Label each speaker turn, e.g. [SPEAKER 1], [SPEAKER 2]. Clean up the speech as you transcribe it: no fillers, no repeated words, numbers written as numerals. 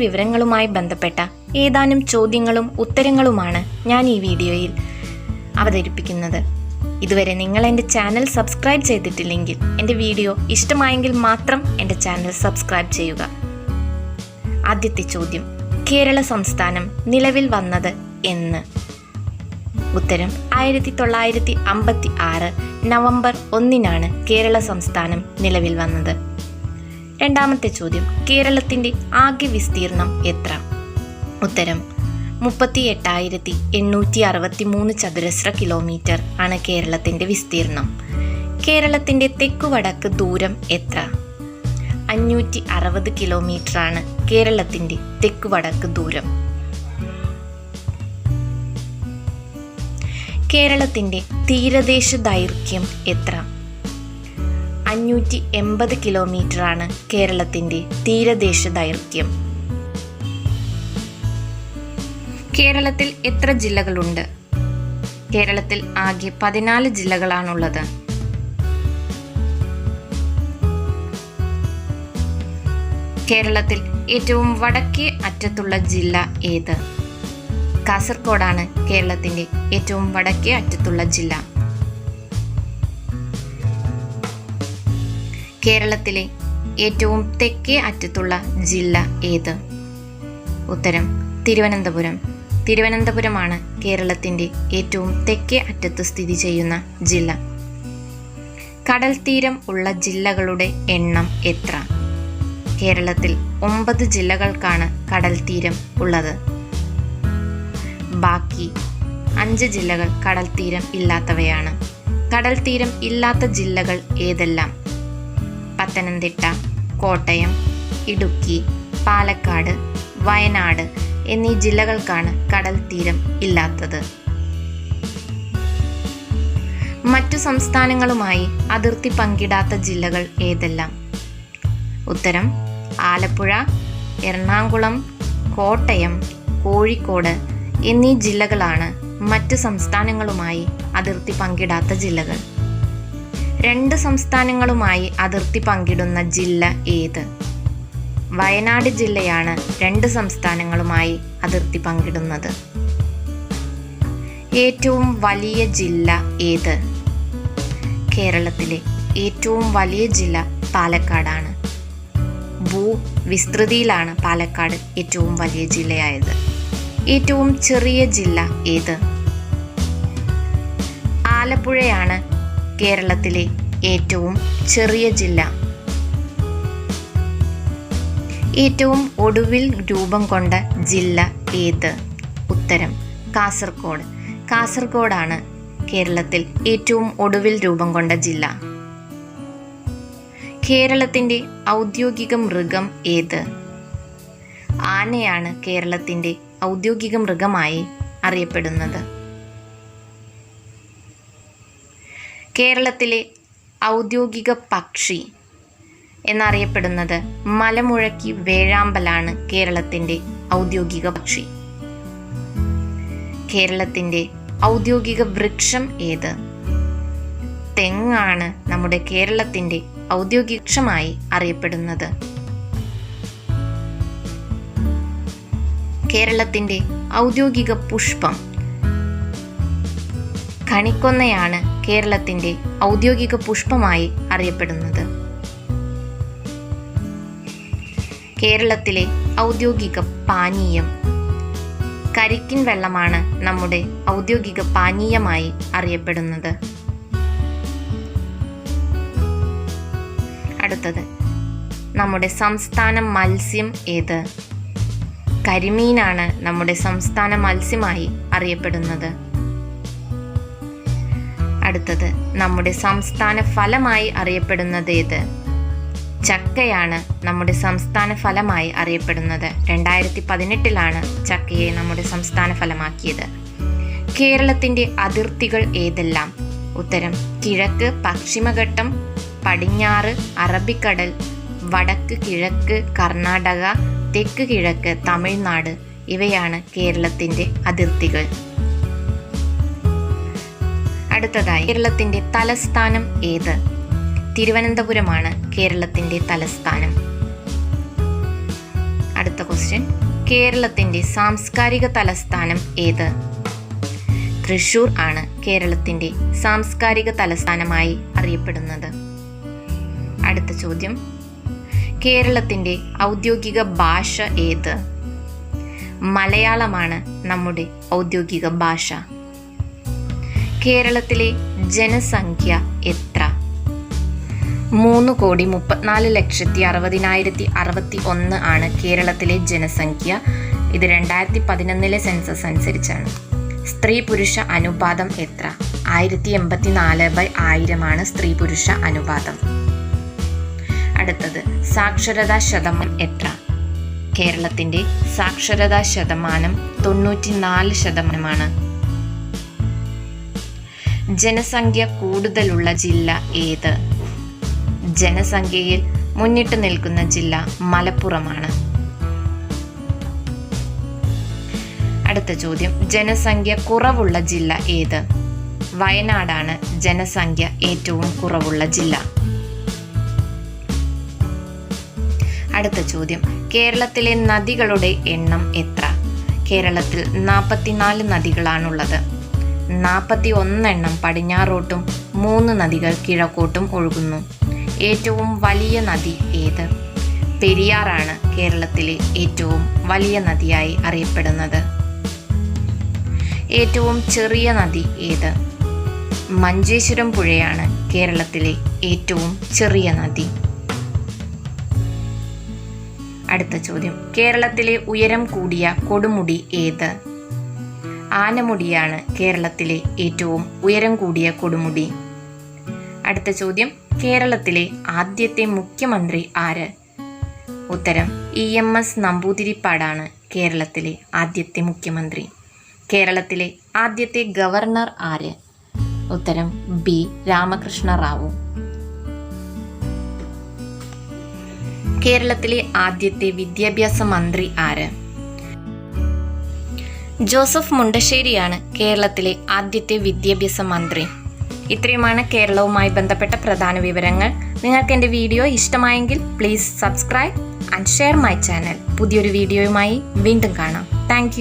[SPEAKER 1] വിവരങ്ങളുമായി ബന്ധപ്പെട്ട ഏതാനും ചോദ്യങ്ങളും ഉത്തരങ്ങളുമാണ് ഞാൻ ഈ വീഡിയോയിൽ അവതരിപ്പിക്കുന്നത്. ഇതുവരെ നിങ്ങൾ എൻ്റെ ചാനൽ സബ്സ്ക്രൈബ് ചെയ്തിട്ടില്ലെങ്കിൽ എൻ്റെ വീഡിയോ ഇഷ്ടമായെങ്കിൽ മാത്രം എൻ്റെ ചാനൽ സബ്സ്ക്രൈബ് ചെയ്യുക. ആദ്യത്തെ ചോദ്യം: കേരള സംസ്ഥാനം നിലവിൽ വന്നത് എന്ന്? ഉത്തരം: 1956 നവംബർ 1 കേരള സംസ്ഥാനം നിലവിൽ വന്നത്. രണ്ടാമത്തെ ചോദ്യം: കേരളത്തിൻ്റെ ആകെ വിസ്തീർണം എത്ര? ഉത്തരം: 38,863 ചതുരശ്ര കിലോമീറ്റർ ആണ് കേരളത്തിൻ്റെ വിസ്തീർണം. കേരളത്തിൻ്റെ തെക്കുവടക്ക് ദൂരം എത്ര? 560 കിലോമീറ്റർ ആണ് കേരളത്തിൻ്റെ തെക്കുവടക്ക് ദൂരം. കേരളത്തിൻ്റെ തീരദേശ ദൈർഘ്യം എത്ര? 580 കിലോമീറ്റർ ആണ് കേരളത്തിൻ്റെ തീരദേശ ദൈർഘ്യം. കേരളത്തിൽ എത്ര ജില്ലകളുണ്ട്? കേരളത്തിൽ ആകെ 14 ജില്ലകളാണുള്ളത്. കേരളത്തിൽ ഏറ്റവും വടക്കേ അറ്റത്തുള്ള ജില്ല ഏത്? കാസർഗോഡാണ് കേരളത്തിൻ്റെ ഏറ്റവും വടക്കേ അറ്റത്തുള്ള ജില്ല. കേരളത്തിലെ ഏറ്റവും തെക്കേ അറ്റത്തുള്ള ജില്ല ഏത്? ഉത്തരം: തിരുവനന്തപുരം. തിരുവനന്തപുരമാണ് കേരളത്തിൻ്റെ ഏറ്റവും തെക്കേ അറ്റത്ത് സ്ഥിതി ചെയ്യുന്ന ജില്ല. കടൽ തീരം ഉള്ള ജില്ലകളുടെ എണ്ണം എത്ര? കേരളത്തിൽ 9 ജില്ലകൾക്കാണ് കടൽ തീരം ഉള്ളത്. ബാക്കി 5 ജില്ലകൾ കടൽ തീരം ഇല്ലാത്തവയാണ്. കടൽ തീരം ഇല്ലാത്ത ജില്ലകൾ ഏതെല്ലാം? പത്തനംതിട്ട, കോട്ടയം, ഇടുക്കി, പാലക്കാട്, വയനാട് എന്നീ ജില്ലകൾക്കാണ് കടൽ തീരം ഇല്ലാത്തത്. മറ്റു സംസ്ഥാനങ്ങളുമായി അതിർത്തി പങ്കിടാത്ത ജില്ലകൾ ഏതെല്ലാം? ഉത്തരം: ആലപ്പുഴ, എറണാകുളം, കോട്ടയം, കോഴിക്കോട് എന്നീ ജില്ലകളാണ് മറ്റ് സംസ്ഥാനങ്ങളുമായി അതിർത്തി പങ്കിടാത്ത ജില്ലകൾ. 2 സംസ്ഥാനങ്ങളുമായി അതിർത്തി പങ്കിടുന്ന ജില്ല ഏത്? വയനാട് ജില്ലയാണ് 2 സംസ്ഥാനങ്ങളുമായി അതിർത്തി പങ്കിടുന്നത്. ഏറ്റവും വലിയ ജില്ല ഏത്? കേരളത്തിലെ ഏറ്റവും വലിയ ജില്ല പാലക്കാടാണ്. ഭൂവിസ്തൃതിയിലാണ് പാലക്കാട് ഏറ്റവും വലിയ ജില്ലയായത്. ഏറ്റവും ചെറിയ ജില്ല ഏത്? ആലപ്പുഴയാണ് കേരളത്തിലെ ഏറ്റവും ചെറിയ ജില്ല. ഏറ്റവും ഒടുവിൽ രൂപം കൊണ്ട ജില്ല ഏത്? ഉത്തരം: കാസർഗോഡ്. കാസർഗോഡാണ് കേരളത്തിൽ ഏറ്റവും ഒടുവിൽ രൂപം കൊണ്ട ജില്ല. കേരളത്തിൻ്റെ ഔദ്യോഗിക മൃഗം ഏത്? ആനയാണ് കേരളത്തിൻ്റെ ഔദ്യോഗിക മൃഗമായി അറിയപ്പെടുന്നത്. കേരളത്തിലെ ഔദ്യോഗിക പക്ഷി എന്നറിയപ്പെടുന്നത് മലമുഴക്കി വേഴാമ്പലാണ് കേരളത്തിൻ്റെ ഔദ്യോഗിക പക്ഷി. കേരളത്തിൻ്റെ ഔദ്യോഗിക വൃക്ഷം ഏത്? തെങ്ങാണ് നമ്മുടെ കേരളത്തിൻ്റെ ഔദ്യോഗിക വൃക്ഷമായി അറിയപ്പെടുന്നത്. കേരളത്തിൻ്റെ ഔദ്യോഗിക പുഷ്പം കണിക്കൊന്നയാണ് കേരളത്തിൻ്റെ ഔദ്യോഗിക പുഷ്പമായി അറിയപ്പെടുന്നത്. കേരളത്തിലെ ഔദ്യോഗിക പാനീയം കരിക്കിൻ വെള്ളമാണ് നമ്മുടെ ഔദ്യോഗിക പാനീയമായി അറിയപ്പെടുന്നത്. അടുത്തത്: നമ്മുടെ സംസ്ഥാന മത്സ്യം ഏത്? കരിമീനാണ് നമ്മുടെ സംസ്ഥാന മത്സ്യമായി അറിയപ്പെടുന്നത്. അടുത്തത്: നമ്മുടെ സംസ്ഥാന ഫലമായി അറിയപ്പെടുന്നത് ഏത്? ചക്കയാണ് നമ്മുടെ സംസ്ഥാന ഫലമായി അറിയപ്പെടുന്നത്. 2018 ചക്കയെ നമ്മുടെ സംസ്ഥാന ഫലമാക്കിയത്. കേരളത്തിൻ്റെ അതിർത്തികൾ ഏതെല്ലാം? ഉത്തരം: കിഴക്ക് പശ്ചിമഘട്ടം, പടിഞ്ഞാറ് അറബിക്കടൽ, വടക്ക് കിഴക്ക് കർണാടക, തെക്ക് കിഴക്ക് തമിഴ്നാട് ഇവയാണ് കേരളത്തിൻ്റെ അതിർത്തികൾ. അടുത്തതായി കേരളത്തിൻ്റെ തലസ്ഥാനം ഏത്? തിരുവനന്തപുരമാണ് കേരളത്തിൻ്റെ തലസ്ഥാനം. അടുത്ത ക്വസ്റ്റ്യൻ. കേരളത്തിൻ്റെ സാംസ്കാരിക തലസ്ഥാനം ഏത്? തൃശ്ശൂർ ആണ് കേരളത്തിൻ്റെ സാംസ്കാരിക തലസ്ഥാനമായി അറിയപ്പെടുന്നത്. അടുത്ത ചോദ്യം. കേരളത്തിൻ്റെ ഔദ്യോഗിക ഭാഷ ഏത്? മലയാളമാണ് നമ്മുടെ ഔദ്യോഗിക ഭാഷ. കേരളത്തിലെ ജനസംഖ്യ എത്ര? 3,34,60,61 ആണ് കേരളത്തിലെ ജനസംഖ്യ. ഇത് 2011 സെൻസസ് അനുസരിച്ചാണ്. സ്ത്രീ പുരുഷ അനുപാതം എത്ര? 1084/1000 ആണ് സ്ത്രീ പുരുഷ അനുപാതം. അടുത്തത്, സാക്ഷരതാ ശതമാനം എത്ര? കേരളത്തിൻ്റെ സാക്ഷരതാ ശതമാനം 94%. ജനസംഖ്യ കൂടുതലുള്ള ജില്ല ഏത്? ജനസംഖ്യയിൽ മുന്നിട്ട് നിൽക്കുന്ന ജില്ല മലപ്പുറമാണ്. അടുത്ത ചോദ്യം. ജനസംഖ്യ കുറവുള്ള ജില്ല ഏത്? വയനാടാണ് ജനസംഖ്യ ഏറ്റവും കുറവുള്ള ജില്ല. അടുത്ത ചോദ്യം. കേരളത്തിലെ നദികളുടെ എണ്ണം എത്ര? കേരളത്തിൽ 44 നദികളാണുള്ളത്. 41 എണ്ണം പടിഞ്ഞാറോട്ടും 3 നദികൾ കിഴക്കോട്ടും ഒഴുകുന്നു. ഏറ്റവും വലിയ നദി ഏത്? പെരിയാറാണ് കേരളത്തിലെ ഏറ്റവും വലിയ നദിയായി അറിയപ്പെടുന്നത്. ഏറ്റവും ചെറിയ നദി ഏത്? മഞ്ചേശ്വരം പുഴയാണ് കേരളത്തിലെ ഏറ്റവും ചെറിയ നദി. അടുത്ത ചോദ്യം. കേരളത്തിലെ ഉയരം കൂടിയ കൊടുമുടി ഏത്? ആനമുടിയാണ് കേരളത്തിലെ ഏറ്റവും ഉയരം കൂടിയ കൊടുമുടി. അടുത്ത ചോദ്യം. കേരളത്തിലെ ആദ്യത്തെ മുഖ്യമന്ത്രി ആര്? ഉത്തരം EMS നമ്പൂതിരിപ്പാടാണ് കേരളത്തിലെ ആദ്യത്തെ മുഖ്യമന്ത്രി. കേരളത്തിലെ ആദ്യത്തെ ഗവർണർ ആര്? ഉത്തരം B. രാമകൃഷ്ണ റാവു. കേരളത്തിലെ ആദ്യത്തെ വിദ്യാഭ്യാസ മന്ത്രി ആര്? ജോസഫ് മുണ്ടശ്ശേരിയാണ് കേരളത്തിലെ ആദ്യത്തെ വിദ്യാഭ്യാസ മന്ത്രി. ഇത്രയുമാണ് കേരളവുമായി ബന്ധപ്പെട്ട പ്രധാന വിവരങ്ങൾ. നിങ്ങൾക്ക് എൻ്റെ വീഡിയോ ഇഷ്ടമായെങ്കിൽ please subscribe and share my channel. പുതിയൊരു വീഡിയോയുമായി വീണ്ടും കാണാം. താങ്ക്